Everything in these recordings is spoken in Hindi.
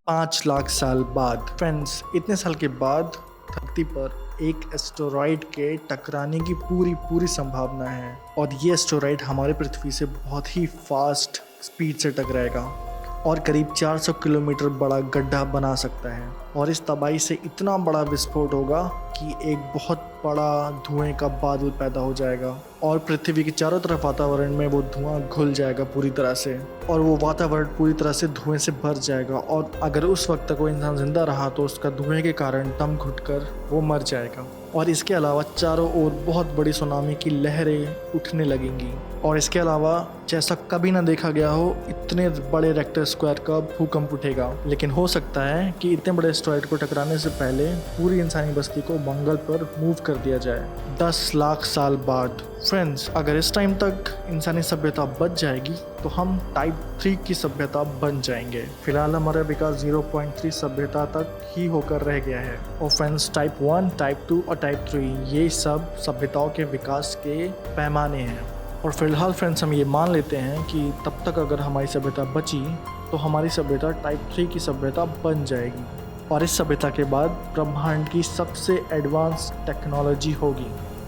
5 लाख साल बाद। फ्रेंड्स, इतने साल के बाद धरती पर एक एस्टेरॉयड के टकराने की पूरी संभावना है और ये एस्टेरॉयड हमारे पृथ्वी से बहुत ही फास्ट स्पीड से टकराएगा और करीब 400 किलोमीटर बड़ा गड्ढा बना सकता है और इस तबाही से इतना बड़ा विस्फोट होगा कि एक बहुत बड़ा धुएं का बादल पैदा हो जाएगा और पृथ्वी के चारों तरफ वातावरण में वो धुआं घुल जाएगा पूरी तरह से और वो वातावरण पूरी तरह से धुएं से भर जाएगा और अगर उस वक्त तक वो इंसान जिंदा रहा तो उसका धुएं के कारण दम घुटकर वो मर जाएगा। और इसके अलावा चारों ओर बहुत बड़ी सुनामी की लहरें उठने लगेंगी और इसके अलावा जैसा कभी ना देखा गया हो इतने बड़े रेक्टर स्क्वायर का भूकंप उठेगा। लेकिन हो सकता है कि इतने बड़े एस्टेरॉयड को टकराने से पहले पूरी इंसानी बस्ती को मंगल पर मूव कर दिया जाए 10 लाख साल बाद। फ्रेंड्स, अगर इस टाइम तक इंसानी सभ्यता बच जाएगी तो हम टाइप 3 की सभ्यता बन जाएंगे। फिलहाल हमारा विकास 0.3 सभ्यता तक ही होकर रह गया है और फ्रेंड्स, टाइप 1, टाइप 2 और टाइप 3 ये सब सभ्यताओं के विकास के पैमाने हैं। और फिलहाल फ्रेंड्स, हम ये मान लेते हैं कि तब तक अगर हमारी सभ्यता बची तो हमारी सभ्यता टाइप 3 की सभ्यता बन जाएगी और इस सभ्यता के बाद ब्रह्मांड की सबसे एडवांस टेक्नोलॉजी होगी।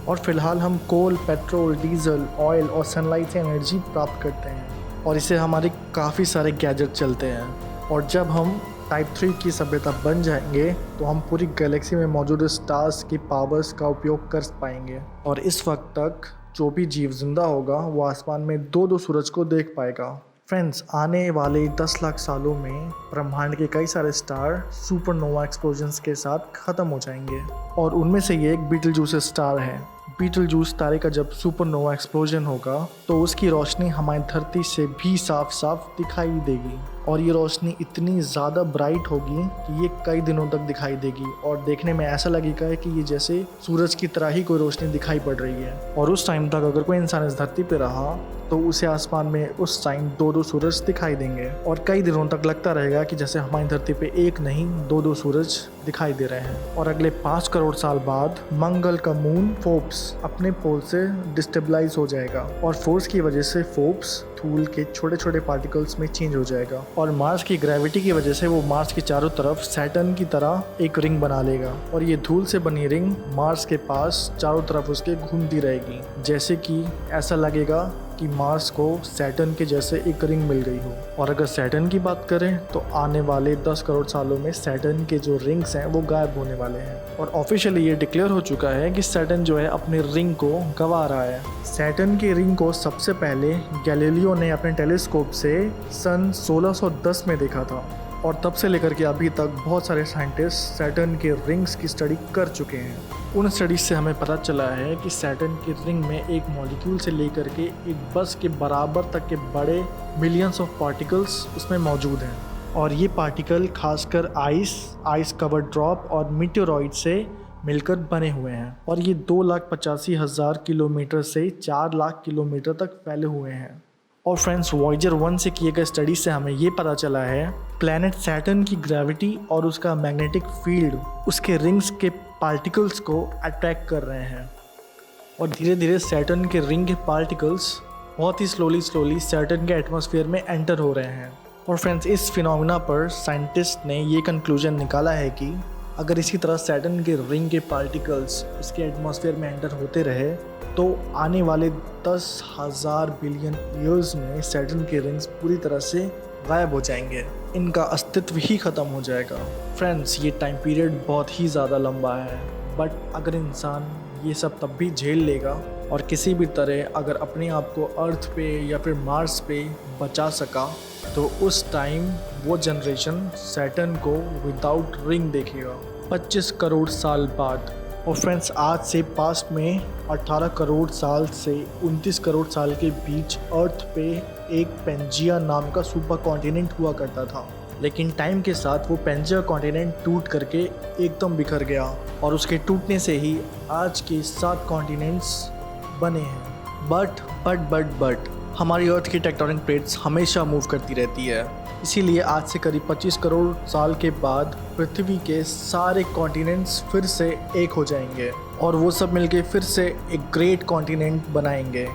और फिलहाल हम कोल, पेट्रोल, डीजल, ऑयल और सनलाइट से एनर्जी प्राप्त करते हैं और इससे हमारे काफ़ी सारे गैजेट चलते हैं। और जब हम टाइप 3 की सभ्यता बन जाएंगे तो हम पूरी गैलेक्सी में मौजूद स्टार्स की पावर्स का उपयोग कर पाएंगे और इस वक्त तक जो भी जीव जिंदा होगा वो आसमान में दो सूरज को देख पाएगा। फ्रेंड्स, आने वाले 10 लाख सालों में ब्रह्मांड के कई सारे स्टार सुपरनोवा एक्सप्लोजन्स के साथ ख़त्म हो जाएंगे और उनमें से ये एक बीटलजूस स्टार है। बीटलजूस तारे का जब सुपरनोवा एक्सप्लोजन होगा तो उसकी रोशनी हमारी धरती से भी साफ साफ दिखाई देगी और ये रोशनी इतनी ज़्यादा ब्राइट होगी कि ये कई दिनों तक दिखाई देगी और देखने में ऐसा लगेगा कि ये जैसे सूरज की तरह ही कोई रोशनी दिखाई पड़ रही है। और उस टाइम तक अगर कोई इंसान इस धरती पे रहा तो उसे आसमान में उस टाइम दो सूरज दिखाई देंगे और कई दिनों तक लगता रहेगा कि जैसे हमारी धरती पे एक नहीं दो सूरज दिखाई दे रहे हैं। और अगले 5 करोड़ साल बाद मंगल का मून फोर्ब्स अपने पोल से डिस्टेबलाइज हो जाएगा और फोर्स की वजह से फोर्ब्स धूल के छोटे छोटे पार्टिकल्स में चेंज हो जाएगा और मार्स की ग्रेविटी की वजह से वो मार्स के चारों तरफ सैटर्न की तरह एक रिंग बना लेगा और ये धूल से बनी रिंग मार्स के पास चारों तरफ उसके घूमती रहेगी, जैसे कि ऐसा लगेगा कि मार्स को सैटर्न के जैसे एक रिंग मिल गई हो। और अगर सैटर्न की बात करें तो आने वाले 10 करोड़ सालों में सैटर्न के जो रिंग्स हैं वो गायब होने वाले हैं और ऑफिशियली ये डिक्लेयर हो चुका है कि सैटर्न जो है अपने रिंग को गंवा रहा है। सैटर्न की रिंग को सबसे पहले गैलीलियो ने अपने टेलीस्कोप से सन 1610 में देखा था और तब से लेकर के अभी तक बहुत सारे साइंटिस्ट सैटर्न के रिंग्स की स्टडी कर चुके हैं। उन स्टडीज से हमें पता चला है कि सैटर्न की रिंग में एक मॉलिक्यूल से लेकर के एक बस के बराबर तक के बड़े मिलियंस ऑफ पार्टिकल्स उसमें मौजूद हैं और ये पार्टिकल खासकर आइस कवर्ड ड्रॉप और मीटेरॉइड से मिलकर बने हुए हैं और ये 2,85,000 किलोमीटर से 4 लाख किलोमीटर तक फैले हुए हैं। और फ्रेंड्स, वॉयेजर 1 से किए गए स्टडी से हमें ये पता चला है प्लैनेट सैटर्न की ग्रेविटी और उसका मैग्नेटिक फील्ड उसके रिंग्स के पार्टिकल्स को अट्रैक्ट कर रहे हैं और धीरे धीरे सैटर्न के रिंग के पार्टिकल्स बहुत ही स्लोली सैटर्न के एटमॉस्फेयर में एंटर हो रहे हैं। और फ्रेंड्स, इस फिनोमिना पर साइंटिस्ट ने ये कंक्लूजन निकाला है कि अगर इसी तरह सैटर्न के रिंग के पार्टिकल्स उसके एटमॉस्फेयर में एंटर होते रहे तो आने वाले 10,000 बिलियन ईयर्स में सैटर्न के रिंग्स पूरी तरह से गायब हो जाएंगे, इनका अस्तित्व ही ख़त्म हो जाएगा। फ्रेंड्स, ये टाइम पीरियड बहुत ही ज़्यादा लंबा है बट अगर इंसान ये सब तब भी झेल लेगा और किसी भी तरह अगर अपने आप को अर्थ पे या फिर मार्स पे बचा सका तो उस टाइम वो जनरेशन सैटर्न को विदाउट रिंग देखेगा 25 करोड़ साल बाद। और फ्रेंड्स, आज से पास्ट में 18 करोड़ साल से 29 करोड़ साल के बीच अर्थ पे एक पेंजिया नाम का सुपर कॉन्टिनेंट हुआ करता था, लेकिन टाइम के साथ वो पेंजिया कॉन्टिनेंट टूट करके एकदम बिखर गया और उसके टूटने से ही आज के 7 कॉन्टिनेंट्स बने हैं। बट हमारी अर्थ की टेक्टोनिक प्लेट्स हमेशा मूव करती रहती है, इसीलिए आज से करीब 25 करोड़ साल के बाद पृथ्वी के सारे कॉन्टिनेंट्स फिर से एक हो जाएंगे और वो सब मिलके फिर से एक ग्रेट कॉन्टिनेंट बनाएंगे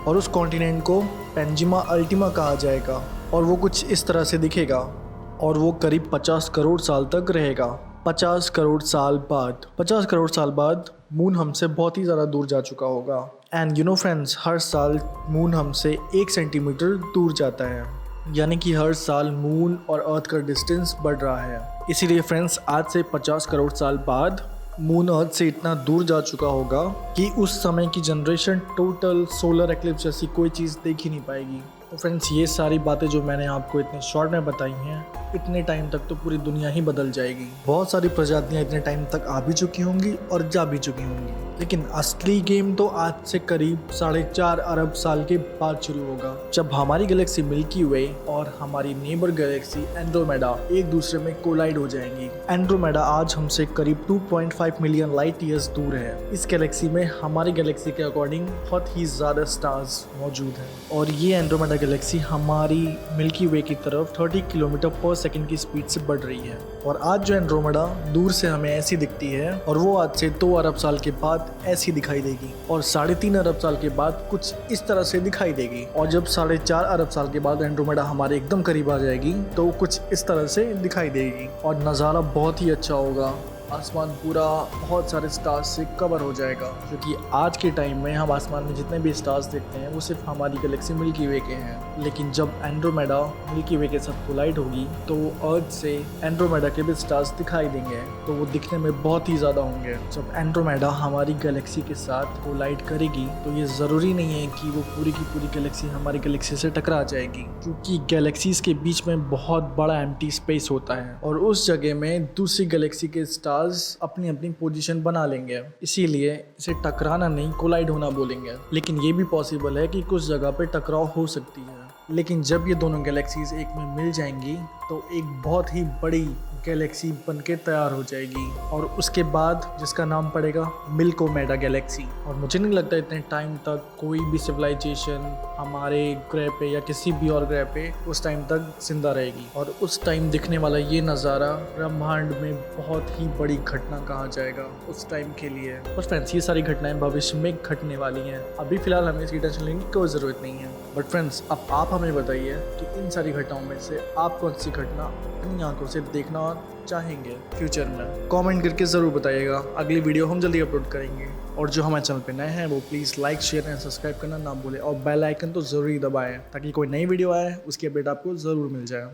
और उस कॉन्टिनेंट को पेंजिमा अल्टीमा कहा जाएगा और वो कुछ इस तरह से दिखेगा। और वो करीब 50 करोड़ साल तक रहेगा। 50 करोड़ साल बाद 50 करोड़ साल बाद मून हमसे बहुत ही ज़्यादा दूर जा चुका होगा। एंड यू नो फ्रेंड्स, हर साल मून हमसे 1 सेंटीमीटर दूर जाता है, यानी कि हर साल मून और अर्थ का डिस्टेंस बढ़ रहा है। इसीलिए फ्रेंड्स, आज से 50 करोड़ साल बाद मून अर्थ से इतना दूर जा चुका होगा कि उस समय की जनरेशन टोटल सोलर एक्लिप्स जैसी कोई चीज़ देख ही नहीं पाएगी। तो फ्रेंड्स, ये सारी बातें जो मैंने आपको इतने शॉर्ट में बताई हैं, इतने टाइम तक तो पूरी दुनिया ही बदल जाएगी। बहुत सारी प्रजातियां इतने टाइम तक आ भी चुकी होंगी और जा भी चुकी होंगी, लेकिन असली गेम तो आज से करीब 4.5 अरब साल के बाद शुरू होगा, जब हमारी गैलेक्सी मिल्की वे और हमारी नेबर गैलेक्सी एंड्रोमेडा एक दूसरे में कोलाइड हो जाएंगी। एंड्रोमेडा आज हमसे करीब 2.5 मिलियन लाइट ईयर्स दूर है। इस गैलेक्सी में हमारी गैलेक्सी के अकॉर्डिंग बहुत ही ज़्यादा स्टार्स मौजूद हैं, और ये एंड्रोमेडा गैलेक्सी हमारी मिल्की वे की तरफ 30 किलोमीटर पर सेकंड की स्पीड से बढ़ रही है। और आज जो एंड्रोमेडा दूर से हमें ऐसी दिखती है, और वो आज से 2 अरब साल के बाद ऐसी दिखाई देगी, और 3.5 अरब साल के बाद कुछ इस तरह से दिखाई देगी, और जब 4.5 अरब साल के बाद एंड्रोमेडा हमारे एकदम करीब आ जाएगी तो कुछ इस तरह से दिखाई देगी, और नज़ारा बहुत ही अच्छा होगा। आसमान पूरा बहुत सारे स्टार्स से कवर हो जाएगा, क्योंकि आज के टाइम में हम आसमान में जितने भी स्टार्स देखते हैं वो सिर्फ हमारी गैलेक्सी मिल्की वे के हैं। लेकिन जब एंड्रोमेडा मिल्की वे के साथ कोलाइड होगी तो अर्थ से एंड्रोमेडा के भी स्टार्स दिखाई देंगे, तो वो दिखने में बहुत ही ज़्यादा होंगे। जब एंड्रोमेडा हमारी गैलेक्सी के साथ कोलाइड करेगी तो ये ज़रूरी नहीं है कि वो पूरी की पूरी गैलेक्सी हमारी गैलेक्सी से टकरा जाएगी, क्योंकि गैलेक्सीज के बीच में बहुत बड़ा एम्प्टी स्पेस होता है, और उस जगह में दूसरी गैलेक्सी के स्टार्स अपनी अपनी पोजीशन बना लेंगे। इसीलिए इसे टकराना नहीं, कोलाइड होना बोलेंगे। लेकिन ये भी पॉसिबल है कि कुछ जगह पे टकराव हो सकती है। लेकिन जब ये दोनों गैलेक्सीज एक में मिल जाएंगी तो एक बहुत ही बड़ी गैलेक्सी बनके तैयार हो जाएगी, और उसके बाद जिसका नाम पड़ेगा मिल्कोमेडा गैलेक्सी। और मुझे नहीं लगता इतने टाइम तक कोई भी सिविलाइजेशन हमारे ग्रह पे या किसी भी और ग्रह पे उस टाइम तक जिंदा रहेगी, और उस टाइम दिखने वाला ये नज़ारा ब्रह्मांड में बहुत ही बड़ी घटना कहा जाएगा उस टाइम के लिए। बस फ्रेंड्स, ये सारी घटनाएं भविष्य में घटने वाली हैं, अभी फिलहाल हमें इसकी टेंशन लेने की कोई ज़रूरत नहीं है। बट फ्रेंड्स, अब आप हमें बताइए कि इन सारी घटनाओं में से आप कौन सी घटना अपनी आंखों से देखना चाहेंगे फ्यूचर में। कमेंट करके ज़रूर बताइएगा। अगली वीडियो हम जल्दी अपलोड करेंगे, और जो हमारे चैनल पे नए हैं वो please like, share and subscribe करना ना भूलें, और बेल आइकन तो ज़रूर दबाएं ताकि कोई नई वीडियो आए उसकी अपडेट आपको ज़रूर मिल जाए।